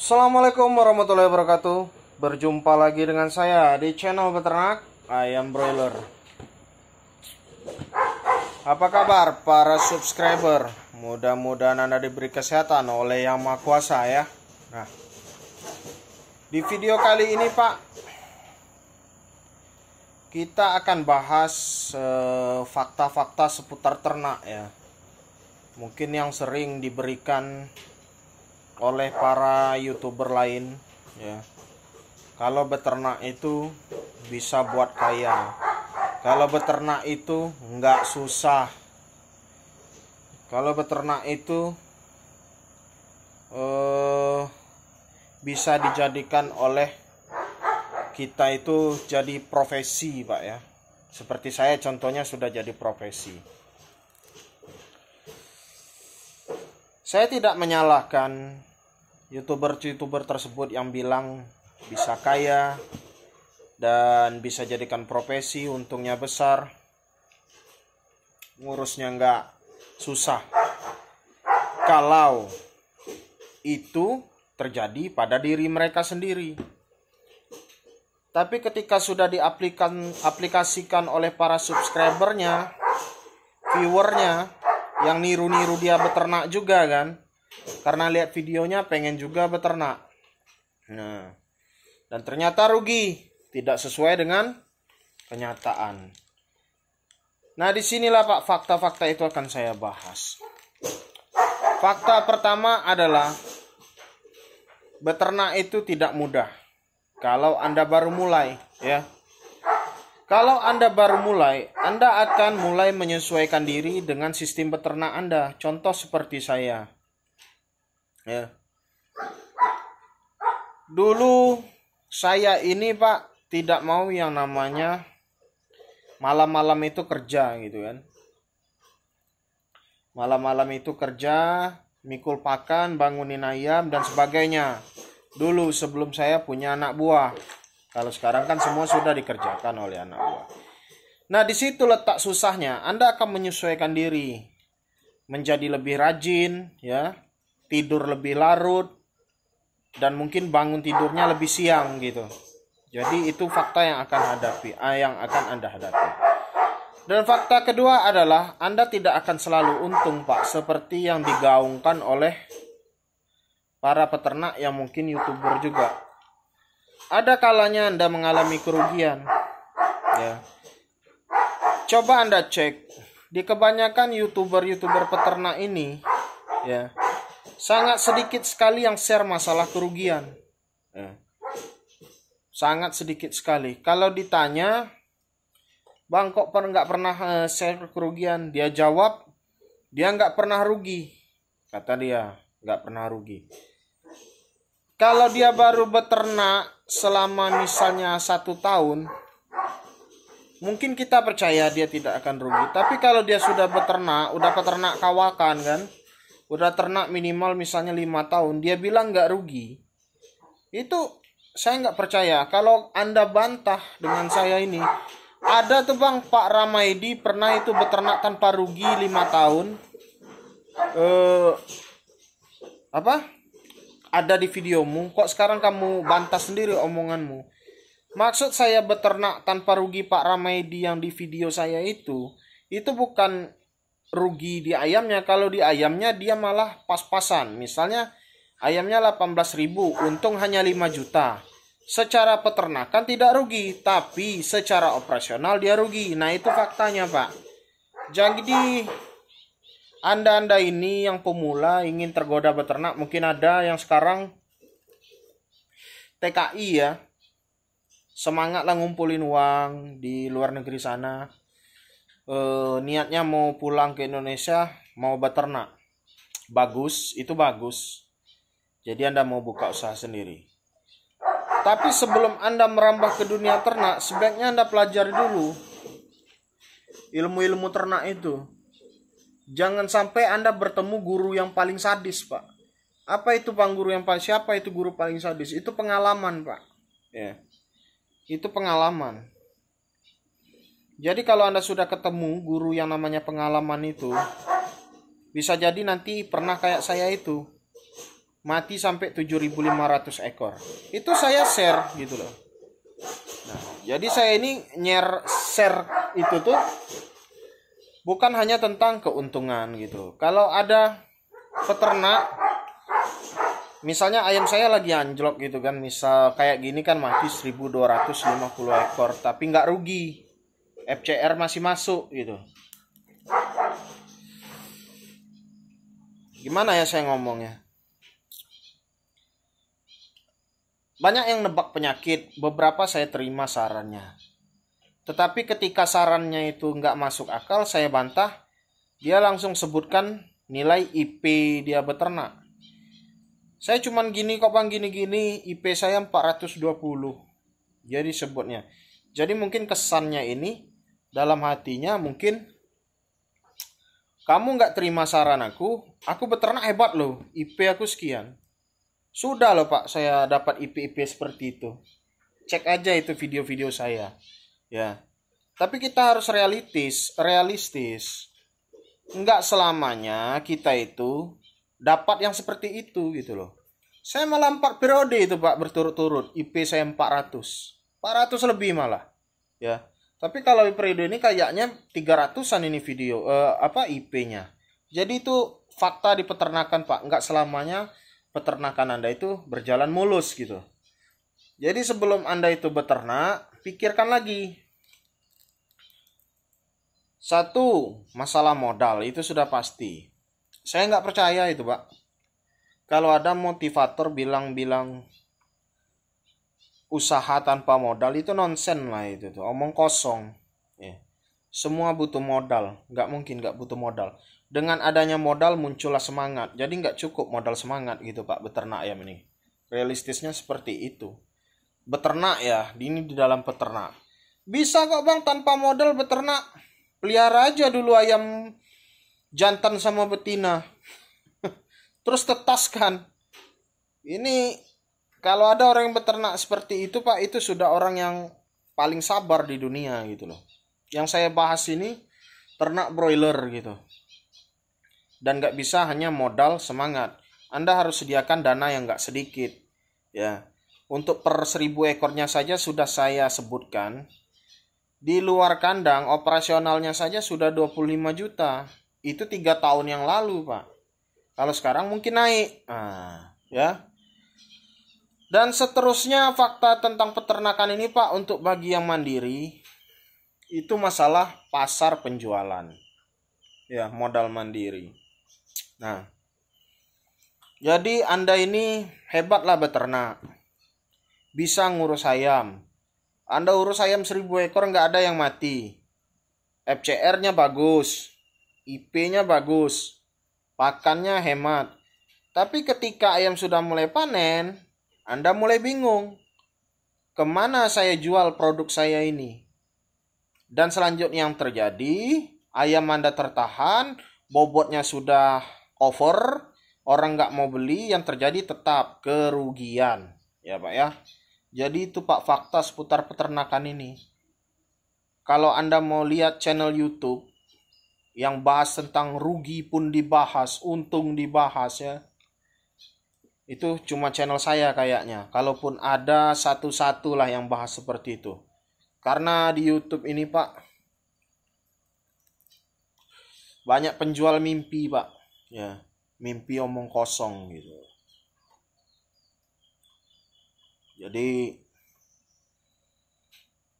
Assalamualaikum warahmatullahi wabarakatuh. Berjumpa lagi dengan saya di channel beternak ayam broiler. Apa kabar para subscriber? Mudah-mudahan Anda diberi kesehatan oleh Yang Maha Kuasa ya. Nah, di video kali ini Pak, kita akan bahas fakta-fakta seputar ternak ya. Mungkin yang sering diberikan oleh para YouTuber lain ya. Kalau beternak itu bisa buat kaya. Kalau beternak itu nggak susah. Kalau beternak itu bisa dijadikan oleh kita itu jadi profesi Pak ya. Seperti saya contohnya sudah jadi profesi. Saya tidak menyalahkan YouTuber tersebut yang bilang bisa kaya dan bisa jadikan profesi, untungnya besar, ngurusnya nggak susah. Kalau itu terjadi pada diri mereka sendiri. Tapi ketika sudah diaplikasikan oleh para subscribernya, viewernya, yang niru-niru dia beternak juga kan, karena lihat videonya pengen juga beternak. Nah, dan ternyata rugi, tidak sesuai dengan kenyataan. Nah, disinilah Pak fakta-fakta itu akan saya bahas. Fakta pertama adalah beternak itu tidak mudah. Kalau Anda baru mulai ya. Kalau Anda baru mulai, Anda akan mulai menyesuaikan diri dengan sistem beternak Anda. Contoh seperti saya. Ya. Dulu saya ini Pak tidak mau yang namanya malam-malam itu kerja gitu kan. Malam-malam itu kerja, mikul pakan, bangunin ayam dan sebagainya. Dulu sebelum saya punya anak buah. Kalau sekarang kan semua sudah dikerjakan oleh anak buah. Nah, di situ letak susahnya. Anda akan menyesuaikan diri menjadi lebih rajin, ya, tidur lebih larut, dan mungkin bangun tidurnya lebih siang gitu. Jadi itu fakta yang akan Anda hadapi. Dan fakta kedua adalah Anda tidak akan selalu untung Pak, seperti yang digaungkan oleh para peternak yang mungkin YouTuber juga. Ada kalanya Anda mengalami kerugian. Ya. Coba Anda cek di kebanyakan YouTuber peternak ini, ya, sangat sedikit sekali yang share masalah kerugian. Ya. Sangat sedikit sekali. Kalau ditanya, Bang kok nggak pernah share kerugian? Dia jawab, dia nggak pernah rugi. Kata dia, nggak pernah rugi. Kalau dia baru beternak selama misalnya 1 tahun, mungkin kita percaya dia tidak akan rugi. Tapi kalau dia sudah beternak, udah peternak kawakan kan, udah ternak minimal misalnya 5 tahun, dia bilang nggak rugi. Itu saya nggak percaya. Kalau Anda bantah dengan saya ini, ada tuh Bang Pak Ramaidi pernah itu beternak tanpa rugi 5 tahun. Ada di videomu, kok sekarang kamu bantah sendiri omonganmu? Maksud saya beternak tanpa rugi Pak Ramaidi yang di video saya itu bukan rugi di ayamnya. Kalau di ayamnya dia malah pas-pasan. Misalnya ayamnya 18.000, untung hanya 5 juta. Secara peternakan tidak rugi, tapi secara operasional dia rugi. Nah itu faktanya Pak. Jadi Anda ini yang pemula ingin tergoda beternak, mungkin ada yang sekarang TKI ya, semangatlah ngumpulin uang di luar negeri sana, niatnya mau pulang ke Indonesia, mau beternak. Bagus, itu bagus. Jadi Anda mau buka usaha sendiri. Tapi sebelum Anda merambah ke dunia ternak, sebaiknya Anda pelajari dulu ilmu-ilmu ternak itu. Jangan sampai Anda bertemu guru yang paling sadis, Pak. Apa itu Bang guru yang paling? Siapa itu guru paling sadis? Itu pengalaman, Pak. Ya. Itu pengalaman. Jadi kalau Anda sudah ketemu guru yang namanya pengalaman itu, bisa jadi nanti pernah kayak saya itu. mati sampai 7.500 ekor. Itu saya share gitu loh. Nah, jadi saya ini share itu tuh bukan hanya tentang keuntungan gitu. Kalau ada peternak, misalnya ayam saya lagi anjlok gitu kan, misal kayak gini kan mati 1.250 ekor, tapi nggak rugi, FCR masih masuk gitu. Gimana ya saya ngomongnya? Banyak yang nebak penyakit, beberapa saya terima sarannya. Tetapi ketika sarannya itu nggak masuk akal, saya bantah, dia langsung sebutkan nilai IP dia beternak. Saya cuman gini kok bang, gini-gini, IP saya 420. Jadi sebutnya. Jadi mungkin kesannya ini, dalam hatinya mungkin, kamu nggak terima saran aku beternak hebat loh, IP aku sekian. Sudah loh Pak, saya dapat IP-IP seperti itu. Cek aja itu video-video saya. Ya. Tapi kita harus realistis. Nggak selamanya kita itu dapat yang seperti itu gitu loh. Saya malah 4 periode itu Pak berturut-turut, IP saya 400 lebih malah. Ya. Tapi kalau periode ini kayaknya 300-an ini video IP-nya. Jadi itu fakta di peternakan Pak, nggak selamanya peternakan Anda itu berjalan mulus gitu. Jadi sebelum Anda itu beternak, pikirkan lagi. Satu, masalah modal itu sudah pasti. Saya nggak percaya itu Pak. Kalau ada motivator bilang-bilang usaha tanpa modal itu nonsen lah itu tuh, omong kosong. Ya. Semua butuh modal, nggak mungkin nggak butuh modal. Dengan adanya modal muncullah semangat. Jadi nggak cukup modal semangat gitu Pak beternak ayam ini. Realistisnya seperti itu. Beternak ya, ini di dalam peternak. Bisa kok bang tanpa modal beternak. Pelihara aja dulu ayam jantan sama betina. Terus tetaskan. Ini kalau ada orang yang beternak seperti itu Pak, itu sudah orang yang paling sabar di dunia gitu loh. Yang saya bahas ini ternak broiler gitu. Dan nggak bisa hanya modal semangat. Anda harus sediakan dana yang nggak sedikit. Ya, untuk per 1.000 ekornya saja sudah saya sebutkan. Di luar kandang operasionalnya saja sudah 25 juta. Itu 3 tahun yang lalu Pak. Kalau sekarang mungkin naik. Nah, ya. Dan seterusnya fakta tentang peternakan ini Pak, untuk bagi yang mandiri itu masalah pasar penjualan. Ya, modal mandiri. Nah, jadi Anda ini hebatlah beternak. Bisa ngurus ayam. Anda urus ayam 1.000 ekor nggak ada yang mati. FCR-nya bagus. IP-nya bagus. Pakannya hemat. Tapi ketika ayam sudah mulai panen, Anda mulai bingung. Kemana saya jual produk saya ini? Dan selanjutnya yang terjadi, ayam Anda tertahan, bobotnya sudah over, orang nggak mau beli, yang terjadi tetap kerugian. Ya Pak ya. Jadi itu Pak fakta seputar peternakan ini. Kalau Anda mau lihat channel YouTube yang bahas tentang rugi pun dibahas, untung dibahas ya. Itu cuma channel saya kayaknya. Kalaupun ada satu-satu lah yang bahas seperti itu. Karena di YouTube ini Pak, banyak penjual mimpi Pak. Ya, mimpi omong kosong gitu. Jadi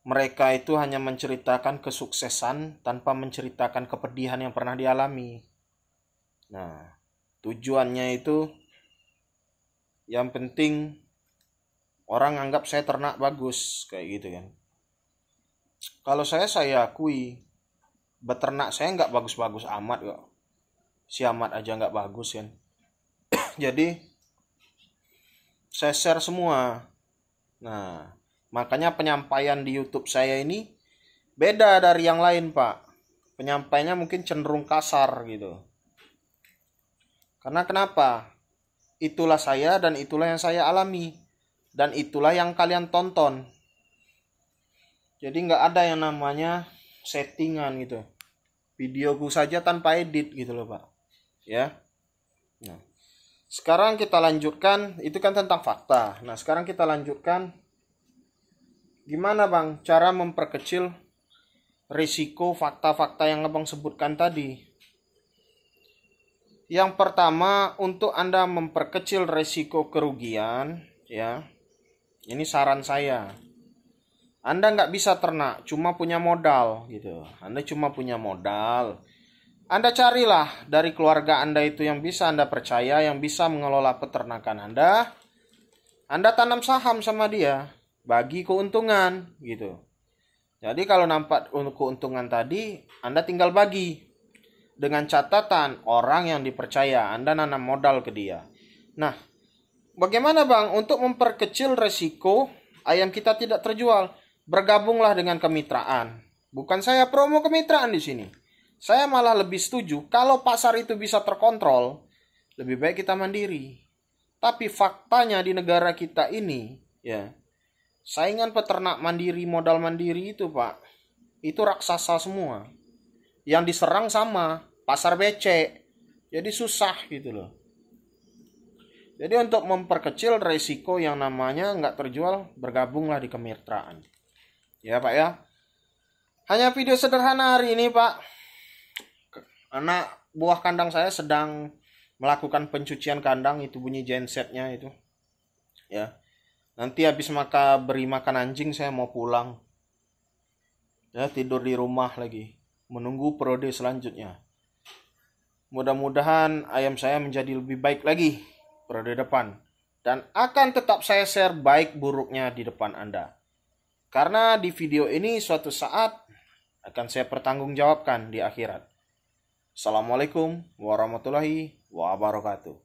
mereka itu hanya menceritakan kesuksesan tanpa menceritakan kepedihan yang pernah dialami. Nah, tujuannya itu yang penting orang anggap saya ternak bagus kayak gitu kan. Kalau saya akui beternak saya nggak bagus-bagus amat kok. Si amat aja nggak bagus kan. Jadi saya share semua. Nah, makanya penyampaian di YouTube saya ini beda dari yang lain Pak. Penyampaiannya mungkin cenderung kasar gitu. Karena kenapa? Itulah saya dan itulah yang saya alami. Dan itulah yang kalian tonton. Jadi nggak ada yang namanya settingan gitu. Videoku saja tanpa edit gitu loh Pak. Ya. Nah. Sekarang kita lanjutkan, itu kan tentang fakta. Nah, sekarang kita lanjutkan gimana Bang cara memperkecil risiko fakta-fakta yang Abang sebutkan tadi. Yang pertama, untuk Anda memperkecil risiko kerugian, ya, ini saran saya. Anda nggak bisa ternak, cuma punya modal gitu. Anda cuma punya modal. Anda carilah dari keluarga Anda itu yang bisa Anda percaya, yang bisa mengelola peternakan Anda. Anda tanam saham sama dia, bagi keuntungan gitu. Jadi kalau nampak keuntungan tadi, Anda tinggal bagi. Dengan catatan orang yang dipercaya, Anda nanam modal ke dia. Nah, bagaimana Bang untuk memperkecil resiko ayam kita tidak terjual? Bergabunglah dengan kemitraan. Bukan saya promo kemitraan di sini. Saya malah lebih setuju kalau pasar itu bisa terkontrol, lebih baik kita mandiri. Tapi faktanya di negara kita ini, ya, saingan peternak mandiri, modal mandiri itu Pak, itu raksasa semua. Yang diserang sama pasar becek. Jadi susah gitu loh. Jadi untuk memperkecil resiko yang namanya nggak terjual, bergabunglah di kemitraan. Ya Pak ya. Hanya video sederhana hari ini Pak. Anak buah kandang saya sedang melakukan pencucian kandang, itu bunyi gensetnya itu. Ya. Nanti habis beri makan anjing saya mau pulang. Ya, tidur di rumah lagi, menunggu periode selanjutnya. Mudah-mudahan ayam saya menjadi lebih baik lagi periode depan. Dan akan tetap saya share baik buruknya di depan Anda. Karena di video ini suatu saat akan saya pertanggungjawabkan di akhirat. Assalamualaikum warahmatullahi wabarakatuh.